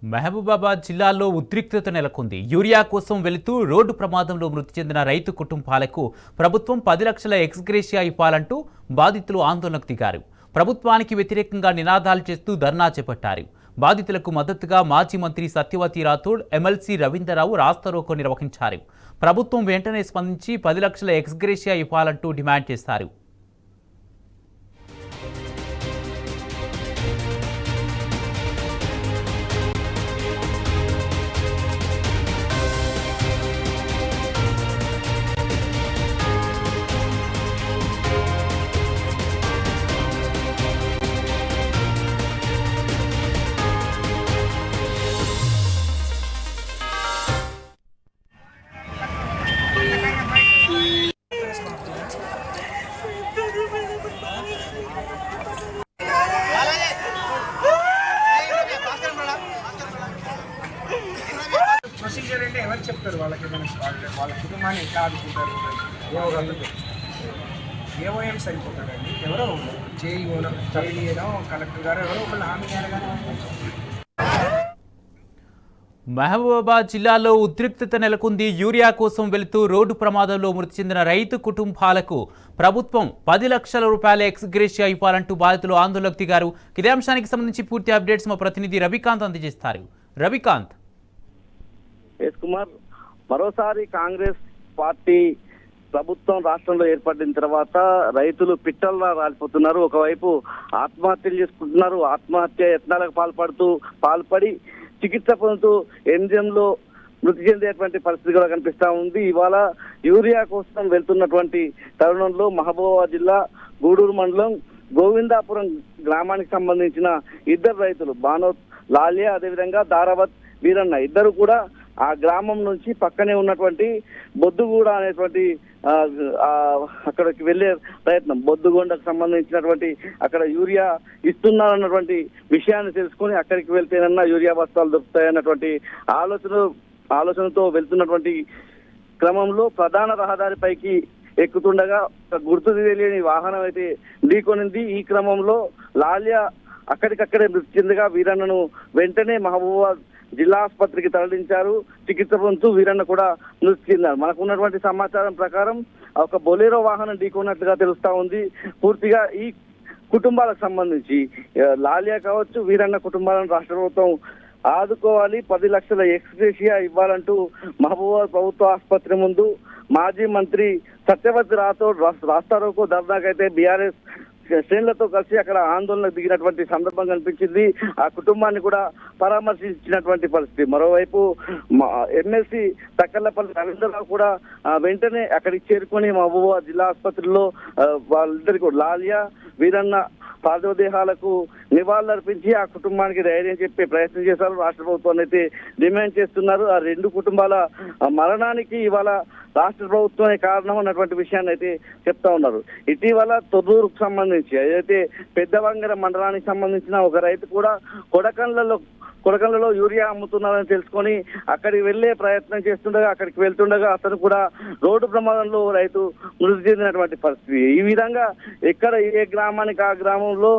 మహబూబాబాద్ జిల్లాలో ఉద్రిక్తత నెలకొంది. యూరియా కోసం వెళుతూ రోడ్డు ప్రమాదంలో మృతి చెందిన రైతు కుటుంబాలకు ప్రభుత్వం 10 లక్షల ఎక్స్‌గ్రేషియా ఇవ్వాలంటూ బాధితులు ఆందోళనకు దిగారు. ప్రభుత్వానికి వ్యతిరేకంగా నినాదాలు చేస్తూ ధర్నా చేపట్టారు. బాధితులకు మద్దతుగా మాజీ మంత్రి సత్యవతి రాథోడ్, ఎమ్మెల్సీ రవీంద్రరావు రాస్తారోకో నిర్వహించారు. ప్రభుత్వం వెంటనే స్పందించి 10 లక్షల ఎక్స్‌గ్రేషియా ఇవ్వాలంటూ డిమాండ్ చేశారు. ప్రొసీజర్ అంటే ఎవరు చెప్తారు వాళ్ళకి? వాళ్ళ కుటుంబాన్ని ఎట్లా ఆదుకుంటారు? ఏఓఎం సరిపోతాడండి, ఎవరో జేఈఓనో జేఈఓనో కలెక్టర్ గారు ఎవరో ఒకళ్ళు హామీ మహబూబాబాద్ జిల్లాలో ఉద్రిక్తత నెలకొంది. యూరియా కోసం వెళుతూ రోడ్డు ప్రమాదంలో మృతి చెందిన రైతు కుటుంబాలకు ప్రభుత్వం 10 లక్షల రూపాయల ఎక్స్‌గ్రేషియా ఇవ్వాలంటూ బాధితులు ఆందోళనకు దిగారు. ఇదే అంశానికి సంబంధించి పూర్తి అప్డేట్స్ మా ప్రతినిధి రవికాంత్ అందజేస్తారు. రవికాంత్. ఎస్ కుమార్, మరోసారి కాంగ్రెస్ పార్టీ ప్రభుత్వం రాష్ట్రంలో ఏర్పడిన తర్వాత రైతులు పిట్టల్లా రాలిపోతున్నారు. ఒకవైపు ఆత్మహత్యలు చేసుకుంటున్నారు. ఆత్మహత్య యత్నాలకు పాల్పడి చికిత్స పొందుతూ ఎంజిఎంలో మృతి చెందేటువంటి పరిస్థితి కూడా కనిపిస్తా ఉంది. ఇవాళ యూరియా కోసం వెళ్తున్నటువంటి తరుణంలో మహబూబాబాద్ జిల్లా గూడూరు మండలం గోవిందాపురం గ్రామానికి సంబంధించిన ఇద్దరు రైతులు బానోత్ లాలియా, అదేవిధంగా దారావత్ వీరన్న ఇద్దరు కూడా ఆ గ్రామం నుంచి పక్కనే ఉన్నటువంటి బొద్దుగూడ అనేటువంటి అక్కడికి వెళ్లే ప్రయత్నం, బొద్దుగొండకు సంబంధించినటువంటి అక్కడ యూరియా ఇస్తున్నారన్నటువంటి విషయాన్ని తెలుసుకుని అక్కడికి వెళ్తేనన్నా యూరియా బస్తాలు దొరుకుతాయన్నటువంటి ఆలోచనతో వెళ్తున్నటువంటి క్రమంలో ప్రధాన రహదారిపైకి ఎక్కుతుండగా గుర్తు తెలియని వాహనం అయితే ఢీకొనింది. ఈ క్రమంలో లాలియా అక్కడికక్కడే మృతి చెందగా వీరన్నను వెంటనే మహబూబాబాద్ జిల్లా ఆసుపత్రికి తరలించారు. చికిత్స పొందుతూ వీరన్న కూడా మృతి చెందారు. మనకు ఉన్నటువంటి సమాచారం ప్రకారం ఒక బొలేరో వాహనం ఢీకొన్నట్లుగా తెలుస్తా ఉంది. పూర్తిగా ఈ కుటుంబాలకు సంబంధించి లాలియా కావచ్చు, వీరన్న కుటుంబాలను రాష్ట్ర ప్రభుత్వం ఆదుకోవాలి, 10 లక్షల ఎక్స్‌గ్రేషియా ఇవ్వాలంటూ మహబూబాబాద్ ప్రభుత్వ ఆసుపత్రి ముందు మాజీ మంత్రి సత్యవతి రాథోడ్ రాస్తారోకో ధర్నాకైతే బీఆర్ఎస్ శ్రేణులతో కలిసి అక్కడ ఆందోళనకు దిగినటువంటి సందర్భం కనిపించింది. ఆ కుటుంబాన్ని కూడా పరామర్శించినటువంటి పరిస్థితి. మరోవైపు ఎమ్మెల్సీ తక్కర్లపల్లి రవీంద్రరావు కూడా వెంటనే అక్కడికి చేరుకొని మహబూబాబాద్ జిల్లా ఆసుపత్రిలో వాళ్ళిద్దరికి లాలియా, వీరన్న పార్థివదేహాలకు నివాళులర్పించి ఆ కుటుంబానికి ధైర్యం చెప్పే ప్రయత్నం చేశారు. రాష్ట్ర ప్రభుత్వాన్ని అయితే డిమాండ్ చేస్తున్నారు. ఆ రెండు కుటుంబాల మరణానికి ఇవాళ రాష్ట్ర ప్రభుత్వమే కారణం అన్నటువంటి విషయాన్ని అయితే చెప్తా ఉన్నారు. ఇటీవల తొర్రూరుకు సంబంధించి ఏదైతే పెద్దవంగర మండలానికి సంబంధించిన ఒక రైతు కూడా కొడకండ్లలో యూరియా అమ్ముతున్నారని తెలుసుకొని అక్కడికి వెళ్లే ప్రయత్నం చేస్తుండగా అక్కడికి వెళ్తుండగా అతను కూడా రోడ్డు ప్రమాదంలో రైతు మృతి చెందినటువంటి పరిస్థితి. ఈ విధంగా ఎక్కడ ఏ గ్రామానికి ఆ గ్రామంలో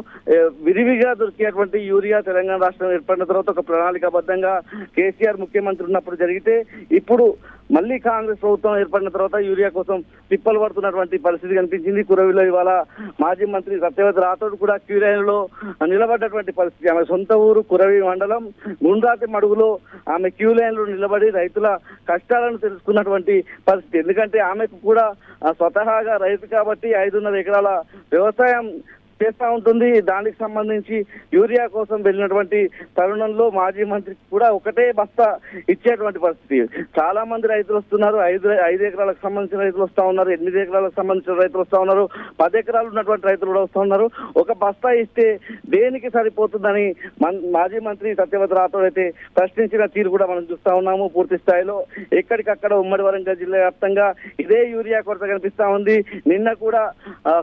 విరివిగా దొరికేటువంటి యూరియా తెలంగాణ రాష్ట్రం ఏర్పడిన తర్వాత ఒక ప్రణాళికాబద్ధంగా కేసీఆర్ ముఖ్యమంత్రి ఉన్నప్పుడు జరిగితే, ఇప్పుడు మళ్ళీ కాంగ్రెస్ ప్రభుత్వం ఏర్పడిన తర్వాత యూరియా కోసం తిప్పలు పడుతున్నటువంటి పరిస్థితి కనిపించింది. కురవిలో ఇవాళ మాజీ మంత్రి సత్యవతి రాథోడ్ కూడా క్యూ లైన్ లో నిలబడ్డటువంటి పరిస్థితి. ఆమె సొంత ఊరు కురవి మండలం గుండ్రాతి మడుగులో ఆమె క్యూ లైన్ లో నిలబడి రైతుల కష్టాలను తెలుసుకున్నటువంటి పరిస్థితి. ఎందుకంటే ఆమెకు కూడా స్వతహాగా రైతు కాబట్టి 5.5 ఎకరాల వ్యవసాయం చేస్తా ఉంటుంది. దానికి సంబంధించి యూరియా కోసం వెళ్ళినటువంటి తరుణంలో మాజీ మంత్రికి కూడా ఒకటే బస్తా ఇచ్చేటువంటి పరిస్థితి. చాలా మంది రైతులు వస్తున్నారు. 5 ఎకరాలకు సంబంధించిన రైతులు వస్తా ఉన్నారు, 8 ఎకరాలకు సంబంధించిన రైతులు వస్తా ఉన్నారు, 10 ఎకరాలు ఉన్నటువంటి రైతులు కూడా వస్తా ఉన్నారు. ఒక బస్తా ఇస్తే దేనికి సరిపోతుందని మాజీ మంత్రి సత్యవతి రాథోడ్ అయితే ప్రశ్నించిన తీరు కూడా మనం చూస్తా ఉన్నాము. పూర్తి స్థాయిలో ఎక్కడికక్కడ ఉమ్మడి వరంగల్ జిల్లా వ్యాప్తంగా ఇదే యూరియా కొరత కనిపిస్తా ఉంది. నిన్న కూడా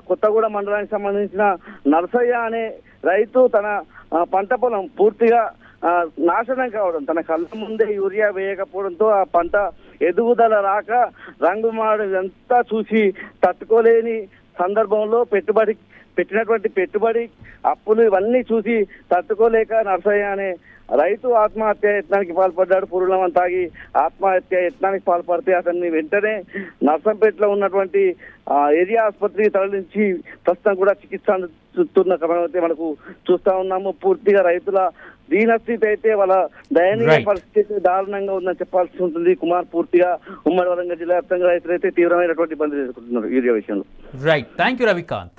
కొత్తగూడ మండలానికి సంబంధించిన నర్సయ్య అనే రైతు తన పంట పొలం పూర్తిగా నాశనం కావడం, తన కళ్ళ ముందే యూరియా వేయకపోవడంతో ఆ పంట ఎదుగుదల రాక రంగు మాడు అంతా చూసి తట్టుకోలేని సందర్భంలో పెట్టినటువంటి పెట్టుబడి అప్పులు ఇవన్నీ చూసి తట్టుకోలేక నర్సయ్య అనే రైతు ఆత్మహత్య యత్నానికి పాల్పడ్డాడు. పురులమం తాగి ఆత్మహత్య యత్నానికి పాల్పడితే అతన్ని వెంటనే నర్సంపేటలో ఉన్నటువంటి ఏరియా ఆసుపత్రికి తరలించి ప్రస్తుతం కూడా చికిత్స అందుతున్న క్రమం అయితే మనకు చూస్తా ఉన్నాము. పూర్తిగా రైతుల దీనస్థితి అయితే వాళ్ళ దయనీయ పరిస్థితి దారుణంగా ఉందని చెప్పాల్సి ఉంటుంది. కుమార్, పూర్తిగా ఉమ్మడి వరంగల్ జిల్లా వ్యాప్తంగా రైతులైతే తీవ్రమైనటువంటి ఇబ్బందులు ఎదుర్కొంటున్నారు యూరియా విషయంలో. Right, thank you Ravikanth.